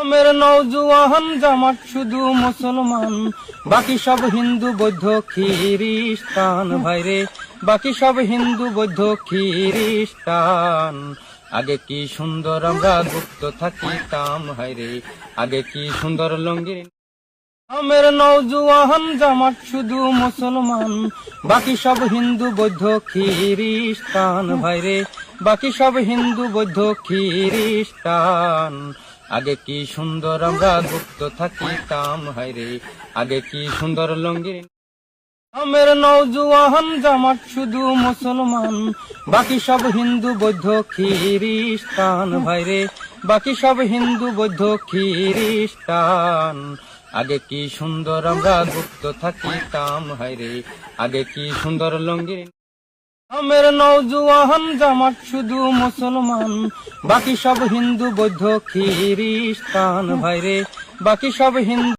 আমের নওজোয়ান জামাত শুধু মুসলমান, বাকি সব হিন্দু বৌদ্ধ খ্রিস্টান। ভাইরে বাকি সব হিন্দু বৌদ্ধ খ্রিস্টান। আগে কি সুন্দর আমরা গুপ্ত থাকিতাম, হায়রে আগে কি সুন্দর লঙ্গি। আমের নওজোয়ান জামাত শুধু মুসলমান, বাকি সব হিন্দু বৌদ্ধ খ্রিস্টান। ভাইরে বাকি সব হিন্দু বৌদ্ধ খ্রিস্টান। আগে কি সুন্দর আমরা গুপ্ত থাকিতাম, হায়রে আগে কি সুন্দর লঙ্গি। আমের নওজোয়ান জামাত শুধু মুসলমান, বাকি সব হিন্দু বৌদ্ধ খ্রিস্টান। ভাইরে বাকি সব হিন্দু বৌদ্ধ খ্রিস্টান। আগে কি সুন্দর আমরা গুপ্ত থাকিতাম, হায়রে আগে কি সুন্দর লঙ্গি। আমের নওজোয়ান জামাত শুধু মুসলমান, বাকি সব হিন্দু বৌদ্ধ খ্রিস্টান। ভাইরে বাকি সব হিন্দু